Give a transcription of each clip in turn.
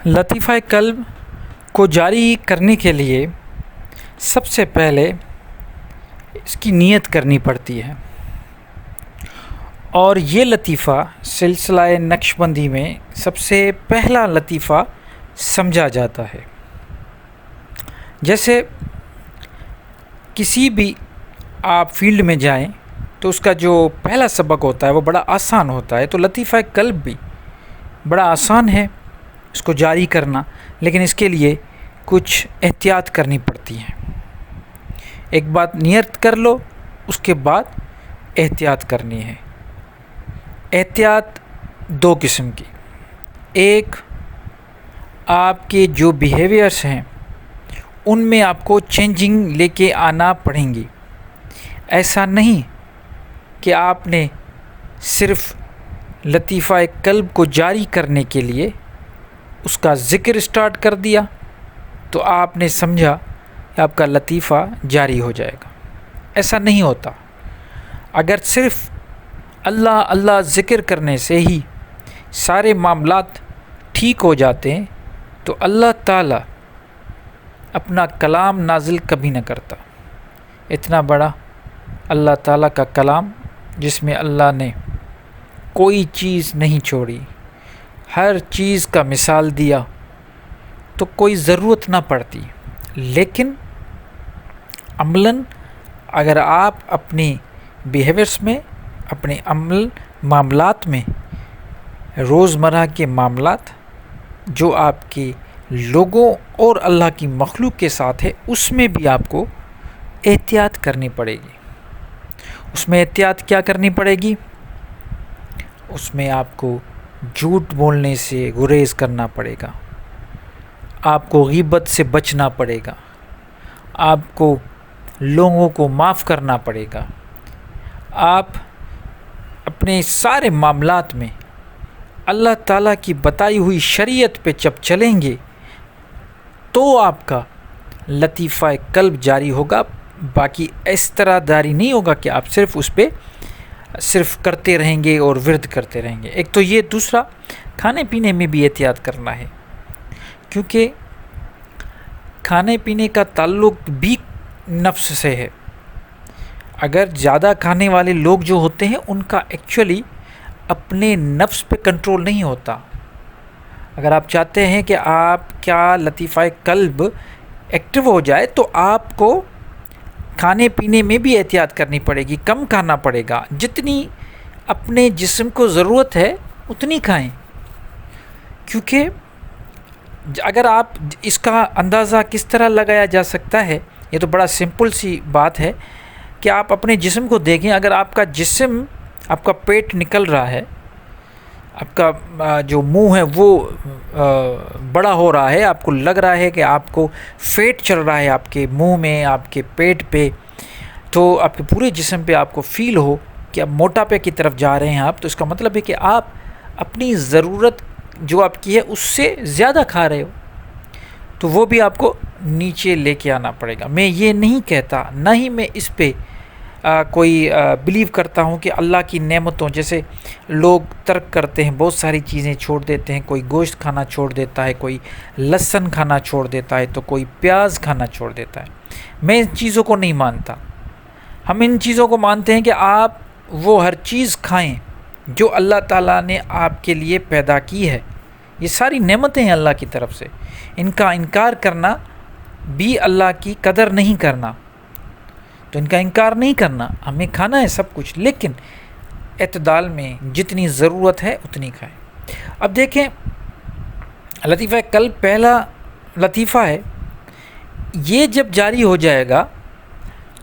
لطیفہ قلب کو جاری کرنے کے لیے سب سے پہلے اس کی نیت کرنی پڑتی ہے، اور یہ لطیفہ سلسلہ نقش بندی میں سب سے پہلا لطیفہ سمجھا جاتا ہے۔ جیسے کسی بھی آپ فیلڈ میں جائیں تو اس کا جو پہلا سبق ہوتا ہے وہ بڑا آسان ہوتا ہے، تو لطیفہ قلب بھی بڑا آسان ہے اس کو جاری کرنا، لیکن اس کے لیے کچھ احتیاط کرنی پڑتی ہے۔ ایک بات نیت کر لو، اس کے بعد احتیاط کرنی ہے۔ احتیاط دو قسم کی، ایک آپ کے جو بیہیویئرس ہیں ان میں آپ کو چینجنگ لے کے آنا پڑیں گی۔ ایسا نہیں کہ آپ نے صرف لطیفہ قلب کو جاری کرنے کے لیے اس کا ذکر اسٹارٹ کر دیا تو آپ نے سمجھا کہ آپ کا لطیفہ جاری ہو جائے گا۔ ایسا نہیں ہوتا۔ اگر صرف اللہ اللہ ذکر کرنے سے ہی سارے معاملات ٹھیک ہو جاتے ہیں تو اللہ تعالیٰ اپنا کلام نازل کبھی نہ کرتا۔ اتنا بڑا اللہ تعالیٰ کا کلام جس میں اللہ نے کوئی چیز نہیں چھوڑی، ہر چیز کا مثال دیا، تو کوئی ضرورت نہ پڑتی۔ لیکن عملاً اگر آپ اپنی بیہیویئرس میں، اپنے عمل معاملات میں، روزمرہ کے معاملات جو آپ کے لوگوں اور اللہ کی مخلوق کے ساتھ ہے، اس میں بھی آپ کو احتیاط کرنی پڑے گی۔ اس میں احتیاط کیا کرنی پڑے گی؟ اس میں آپ کو جھوٹ بولنے سے گریز کرنا پڑے گا، آپ کو غیبت سے بچنا پڑے گا، آپ کو لوگوں کو معاف کرنا پڑے گا۔ آپ اپنے سارے معاملات میں اللہ تعالیٰ کی بتائی ہوئی شریعت پہ جب چلیں گے تو آپ کا لطیفہ قلب جاری ہوگا۔ باقی اس طرح جاری نہیں ہوگا کہ آپ صرف اس پہ صرف کرتے رہیں گے اور ورد کرتے رہیں گے۔ ایک تو یہ، دوسرا کھانے پینے میں بھی احتیاط کرنا ہے، کیونکہ کھانے پینے کا تعلق بھی نفس سے ہے۔ اگر زیادہ کھانے والے لوگ جو ہوتے ہیں ان کا ایکچولی اپنے نفس پہ کنٹرول نہیں ہوتا۔ اگر آپ چاہتے ہیں کہ آپ کا لطیفہ قلب ایکٹیو ہو جائے تو آپ کو کھانے پینے میں بھی احتیاط کرنی پڑے گی، کم کھانا پڑے گا، جتنی اپنے جسم کو ضرورت ہے اتنی کھائیں۔ کیونکہ اگر آپ اس کا اندازہ کس طرح لگایا جا سکتا ہے، یہ تو بڑا سمپل سی بات ہے کہ آپ اپنے جسم کو دیکھیں۔ اگر آپ کا جسم، آپ کا پیٹ نکل رہا ہے، آپ کا جو منہ ہے وہ بڑا ہو رہا ہے، آپ کو لگ رہا ہے کہ آپ کو فیٹ چل رہا ہے آپ کے منہ میں، آپ کے پیٹ پہ، تو آپ کے پورے جسم پہ آپ کو فیل ہو کہ اب موٹاپے کی طرف جا رہے ہیں آپ، تو اس کا مطلب ہے کہ آپ اپنی ضرورت جو آپ کی ہے اس سے زیادہ کھا رہے ہو، تو وہ بھی آپ کو نیچے لے کے آنا پڑے گا۔ میں یہ نہیں کہتا، نہ ہی میں اس پہ کوئی بلیو کرتا ہوں کہ اللہ کی نعمتوں، جیسے لوگ ترک کرتے ہیں، بہت ساری چیزیں چھوڑ دیتے ہیں، کوئی گوشت کھانا چھوڑ دیتا ہے، کوئی لہسن کھانا چھوڑ دیتا ہے، تو کوئی پیاز کھانا چھوڑ دیتا ہے۔ میں ان چیزوں کو نہیں مانتا۔ ہم ان چیزوں کو مانتے ہیں کہ آپ وہ ہر چیز کھائیں جو اللہ تعالیٰ نے آپ کے لیے پیدا کی ہے۔ یہ ساری نعمتیں ہیں اللہ کی طرف سے، ان کا انکار کرنا بھی اللہ کی قدر نہیں کرنا۔ تو ان کا انکار نہیں کرنا، ہمیں کھانا ہے سب کچھ، لیکن اعتدال میں جتنی ضرورت ہے اتنی کھائیں۔ اب دیکھیں، لطیفہ قلب پہلا لطیفہ ہے، یہ جب جاری ہو جائے گا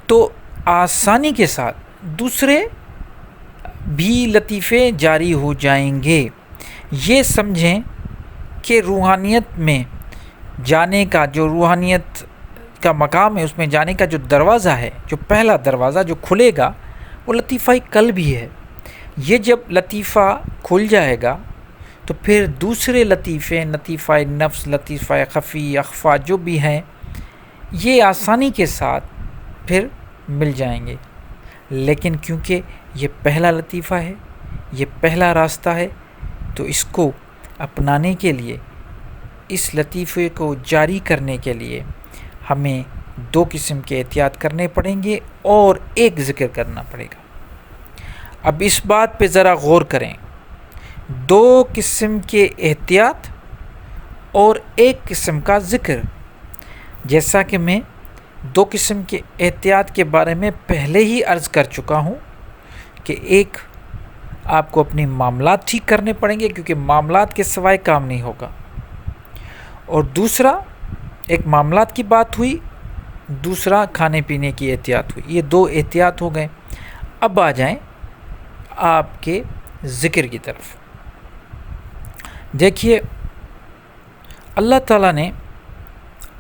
تو آسانی کے ساتھ دوسرے بھی لطیفے جاری ہو جائیں گے۔ یہ سمجھیں کہ روحانیت میں جانے کا، جو روحانیت کا مقام ہے، اس میں جانے کا جو دروازہ ہے، جو پہلا دروازہ جو کھلے گا وہ لطیفہ قلب ہی ہے۔ یہ جب لطیفہ کھل جائے گا تو پھر دوسرے لطیفے، لطیفہ نفس، لطیفہ خفی، اخفا جو بھی ہیں، یہ آسانی کے ساتھ پھر مل جائیں گے۔ لیکن کیونکہ یہ پہلا لطیفہ ہے، یہ پہلا راستہ ہے، تو اس کو اپنانے کے لیے اس لطیفے کو جاری کرنے کے لیے ہمیں 2 قسم کے احتیاط کرنے پڑیں گے اور ایک ذکر کرنا پڑے گا۔ اب اس بات پہ ذرا غور کریں، 2 قسم کے احتیاط اور ایک قسم کا ذکر۔ جیسا کہ میں 2 قسم کے احتیاط کے بارے میں پہلے ہی عرض کر چکا ہوں کہ ایک آپ کو اپنے معاملات ٹھیک کرنے پڑیں گے، کیونکہ معاملات کے سوائے کام نہیں ہوگا، اور دوسرا ایک معاملات کی بات ہوئی، دوسرا کھانے پینے کی احتیاط ہوئی۔ یہ 2 احتیاط ہو گئے۔ اب آ جائیں آپ کے ذکر کی طرف۔ دیکھیے، اللہ تعالیٰ نے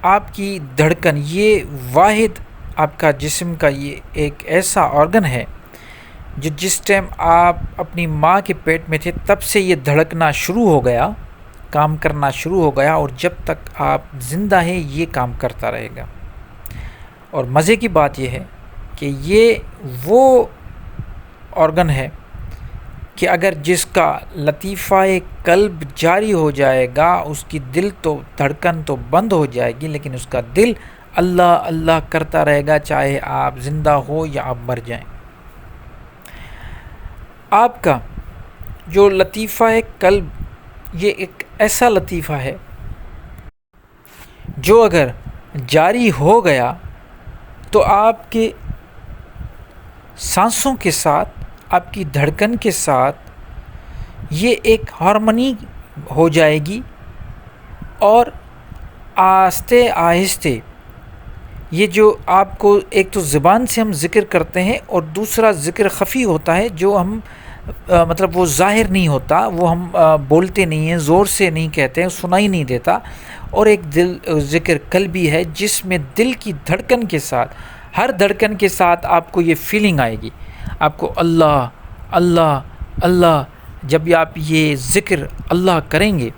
آپ کی دھڑکن، یہ واحد آپ کا جسم کا یہ ایک ایسا آرگن ہے جو جس ٹائم آپ اپنی ماں کے پیٹ میں تھے تب سے یہ دھڑکنا شروع ہو گیا، کام کرنا شروع ہو گیا، اور جب تک آپ زندہ ہیں یہ کام کرتا رہے گا۔ اور مزے کی بات یہ ہے کہ یہ وہ آرگن ہے کہ اگر جس کا لطیفہ قلب جاری ہو جائے گا، اس کی دل تو دھڑکن تو بند ہو جائے گی، لیکن اس کا دل اللہ اللہ کرتا رہے گا، چاہے آپ زندہ ہو یا آپ مر جائیں۔ آپ کا جو لطیفہ قلب، یہ ایک ایسا لطیفہ ہے جو اگر جاری ہو گیا تو آپ کے سانسوں کے ساتھ، آپ کی دھڑکن کے ساتھ یہ ایک ہارمونی ہو جائے گی، اور آہستہ آہستہ یہ جو آپ کو ایک تو زبان سے ہم ذکر کرتے ہیں، اور دوسرا ذکر خفی ہوتا ہے جو ہم مطلب وہ ظاہر نہیں ہوتا، وہ ہم بولتے نہیں ہیں، زور سے نہیں کہتے ہیں، سنائی نہیں دیتا، اور ایک ذکر قلبی ہے جس میں دل کی دھڑکن کے ساتھ، ہر دھڑکن کے ساتھ آپ کو یہ فیلنگ آئے گی، آپ کو اللہ اللہ اللہ۔ جب آپ یہ ذکر اللہ کریں گے،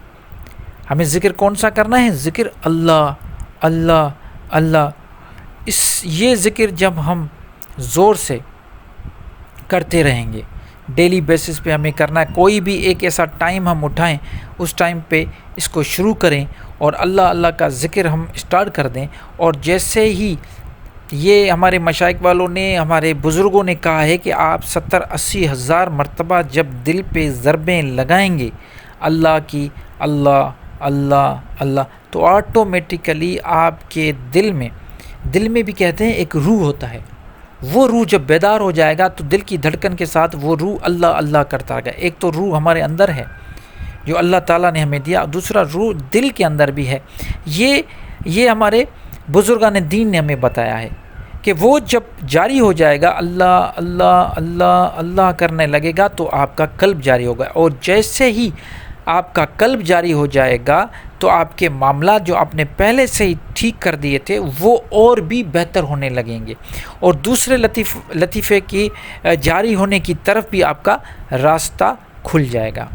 ہمیں ذکر کون سا کرنا ہے؟ ذکر اللہ اللہ اللہ۔ یہ ذکر جب ہم زور سے کرتے رہیں گے، ڈیلی بیسس پہ ہمیں کرنا ہے، کوئی بھی ایک ایسا ٹائم ہم اٹھائیں، اس ٹائم پہ اس کو شروع کریں اور اللہ اللہ کا ذکر ہم اسٹارٹ کر دیں، اور جیسے ہی یہ ہمارے مشائخ والوں نے، ہمارے بزرگوں نے کہا ہے کہ آپ 70-80 ہزار مرتبہ جب دل پہ ضربیں لگائیں گے اللہ کی، اللہ اللہ اللہ، تو آٹومیٹیکلی آپ کے دل میں بھی کہتے ہیں ایک روح ہوتا ہے، وہ روح جب بیدار ہو جائے گا تو دل کی دھڑکن کے ساتھ وہ روح اللہ اللہ کرتا گا۔ ایک تو روح ہمارے اندر ہے جو اللہ تعالیٰ نے ہمیں دیا، دوسرا روح دل کے اندر بھی ہے۔ یہ ہمارے بزرگان دین نے ہمیں بتایا ہے کہ وہ جب جاری ہو جائے گا، اللہ اللہ اللہ اللہ کرنے لگے گا، تو آپ کا قلب جاری ہوگا، اور جیسے ہی آپ کا قلب جاری ہو جائے گا تو آپ کے معاملات جو آپ نے پہلے سے ہی ٹھیک کر دیے تھے وہ اور بھی بہتر ہونے لگیں گے، اور دوسرے لطیفے کی جاری ہونے کی طرف بھی آپ کا راستہ کھل جائے گا۔